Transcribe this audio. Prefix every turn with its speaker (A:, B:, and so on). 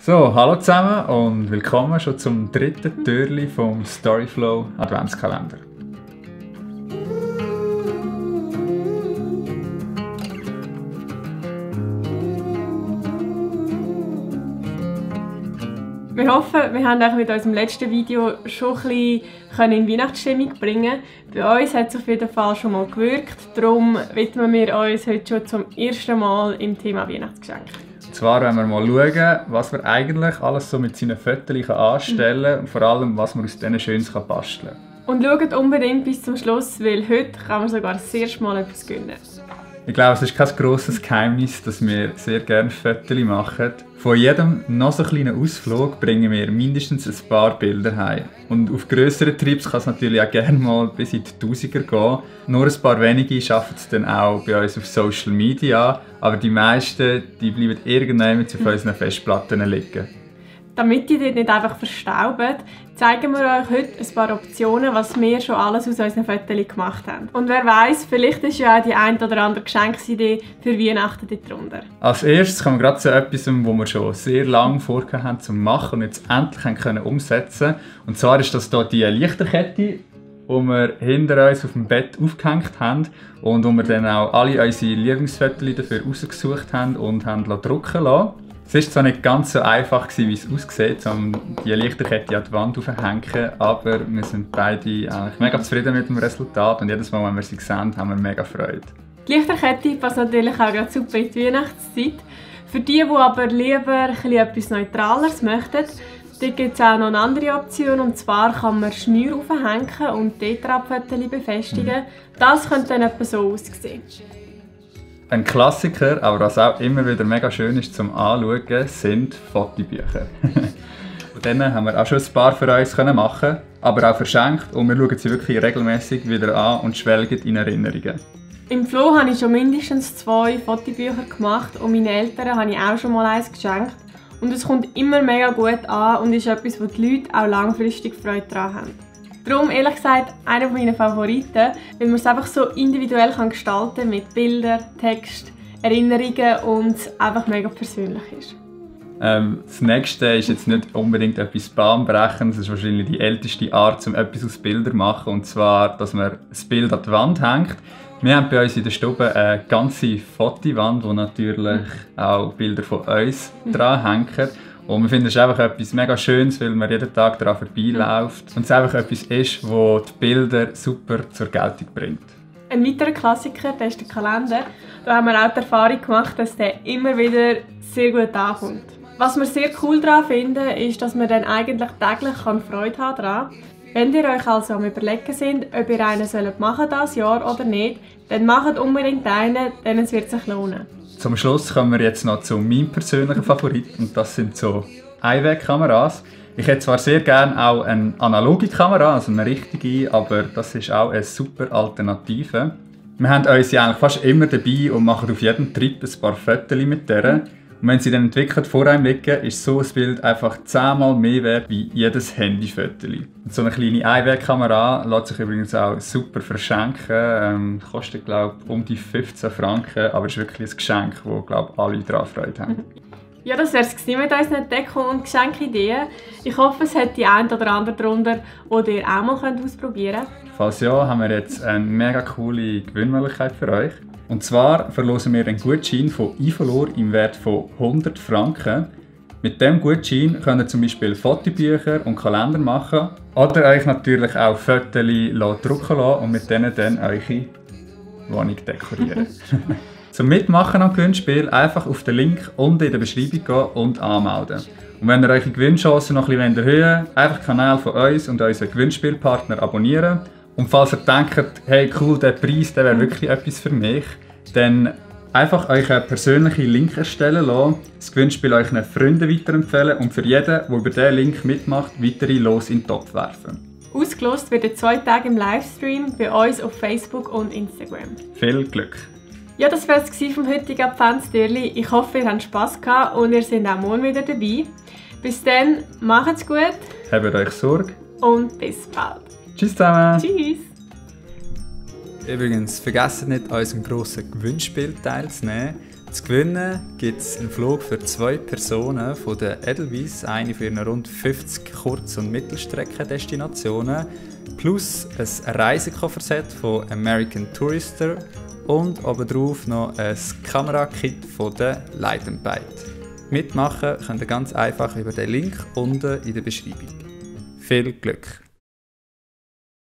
A: So, hallo zusammen und willkommen schon zum dritten Türchen vom Storyflow Adventskalender.
B: Wir hoffen, wir haben euch mit unserem letzten Video schon ein bisschen in Weihnachtsstimmung bringen. Bei uns hat es auf jeden Fall schon mal gewirkt. Darum widmen wir uns heute schon zum ersten Mal im Thema Weihnachtsgeschenk.
A: Und zwar wollen wir mal schauen, was wir eigentlich alles so mit seinen Fotos anstellen kann und vor allem, was man aus denen Schönes basteln kann.
B: Und schaut unbedingt bis zum Schluss, weil heute kann man sogar das erste Mal etwas gewinnen.
A: Ich glaube, es ist kein grosses Geheimnis, dass wir sehr gerne Fotos machen. Von jedem noch so kleinen Ausflug bringen wir mindestens ein paar Bilder heim. Und auf grösseren Trips kann es natürlich auch gerne mal bis in die Tausiger gehen. Nur ein paar wenige schaffen es dann auch bei uns auf Social Media, aber die meisten die bleiben irgendwann auf unseren Festplatten liegen.
B: Damit die dort nicht einfach verstauben, zeigen wir euch heute ein paar Optionen, was wir schon alles aus unseren Fotos gemacht haben. Und wer weiss, vielleicht ist ja auch die ein oder andere Geschenksidee für Weihnachten dort drunter.
A: Als erstes kommen wir gerade zu etwas, wo wir schon sehr lange vorgehabt haben zu machen und jetzt endlich können umsetzen. Und zwar ist das hier die Lichterkette, die wir hinter uns auf dem Bett aufgehängt haben und wo wir dann auch alle unsere Lieblingsfotos dafür rausgesucht haben und haben drucken lassen. Es war zwar nicht ganz so einfach, wie es aussieht, um die Lichterkette an die Wand aufzuhängen, aber wir sind beide eigentlich mega zufrieden mit dem Resultat und jedes Mal, wenn wir sie sehen, haben wir mega Freude.
B: Die Lichterkette passt natürlich auch gerade super in die Weihnachtszeit. Für die aber lieber etwas Neutraleres möchten, dort gibt es auch noch eine andere Option, und zwar kann man Schnüre aufhängen und Tetrapfotos befestigen. Das könnte dann etwa so aussehen.
A: Ein Klassiker, aber was auch immer wieder mega schön ist zum Anschauen, sind Fotobücher. Und denen haben wir auch schon ein paar für uns machen, aber auch verschenkt, und wir schauen sie wirklich regelmäßig wieder an und schwelgen in Erinnerungen.
B: Im Flow habe ich schon mindestens 2 Fotobücher gemacht und meinen Eltern habe ich auch schon mal eins geschenkt. Und es kommt immer mega gut an und ist etwas, wo die Leute auch langfristig Freude daran haben. Darum, ehrlich gesagt, einer meiner Favoriten, weil man es einfach so individuell gestalten kann mit Bildern, Text, Erinnerungen und es einfach mega persönlich ist.
A: Das nächste ist jetzt nicht unbedingt etwas bahnbrechendes, es ist wahrscheinlich die älteste Art, um etwas aus Bildern zu machen, und zwar, dass man das Bild an die Wand hängt. Wir haben bei uns in der Stube eine ganze Fotowand, wo natürlich auch Bilder von uns dran hängen. Und wir finden es einfach etwas mega Schönes, weil man jeden Tag daran vorbeiläuft und es einfach etwas ist, das die Bilder super zur Geltung bringt.
B: Ein weiterer Klassiker, das ist der Kalender. Da haben wir auch die Erfahrung gemacht, dass der immer wieder sehr gut ankommt. Was wir sehr cool daran finden, ist, dass man dann eigentlich täglich Freude haben daran. Wenn ihr euch also am Überlegen seid, ob ihr einen machen dieses Jahr oder nicht, dann macht unbedingt einen, denn es wird sich lohnen.
A: Zum Schluss kommen wir jetzt noch zu meinem persönlichen Favorit, und das sind so Einwegkameras. Ich hätte zwar sehr gerne auch eine analoge Kamera, also eine richtige, aber das ist auch eine super Alternative. Wir haben uns ja eigentlich fast immer dabei und machen auf jedem Trip ein paar Fotos mit der. Und wenn sie dann entwickelt vor einem liegen, ist so ein Bild einfach 10-mal mehr wert wie jedes Handyfoto. Und so eine kleine Einwegkamera lässt sich übrigens auch super verschenken. Kostet, glaube ich, um die 15 Franken, aber ist wirklich ein Geschenk, wo, glaube ich, alle daran Freude haben.
B: Ja, das wäre es mit unseren Deko- und Geschenkideen. Ich hoffe, es hat die ein oder andere darunter, die ihr auch mal ausprobieren könnt.
A: Falls ja, haben wir jetzt eine mega coole Gewinnmöglichkeit für euch. Und zwar verlosen wir einen Gutschein von Ivolor im Wert von 100 Franken. Mit diesem Gutschein könnt ihr zum Beispiel Fotobücher und Kalender machen oder euch natürlich auch Fotos drucken lassen und mit denen dann eure Wohnung dekorieren. Zum Mitmachen am Gewinnspiel einfach auf den Link unten in der Beschreibung gehen und anmelden. Und wenn ihr eure Gewinnchancen noch ein bisschen erhöhen wollt, einfach den Kanal von uns und unseren Gewinnspielpartner abonnieren. Und falls ihr denkt, hey cool, der Preis der wäre wirklich etwas für mich, dann einfach euch einen persönlichen Link erstellen lassen, das Gewinnspiel euren Freunden weiterempfehlen und für jeden, der über diesen Link mitmacht, weitere Los in den Topf werfen.
B: Ausgelost wird in 2 Tagen im Livestream bei uns auf Facebook und Instagram.
A: Viel Glück!
B: Ja, das war es vom heutigen Adventstürli. Ich hoffe, ihr habt Spass gehabt und ihr seid auch morgen wieder dabei. Bis dann, macht's gut.
A: Habt euch Sorge.
B: Und bis bald.
A: Tschüss zusammen.
B: Tschüss.
C: Übrigens, vergesst nicht, an unserem grossen Gewinnspiel teilzunehmen.
A: Zu gewinnen gibt es einen Flug für 2 Personen von der Edelweiss, eine für eine rund 50 Kurz- und Mittelstreckendestinationen, plus ein Reisekofferset von American Tourister und obendrauf noch ein Kamerakit von der Light & Bite. Mitmachen könnt ihr ganz einfach über den Link unten in der Beschreibung. Viel Glück!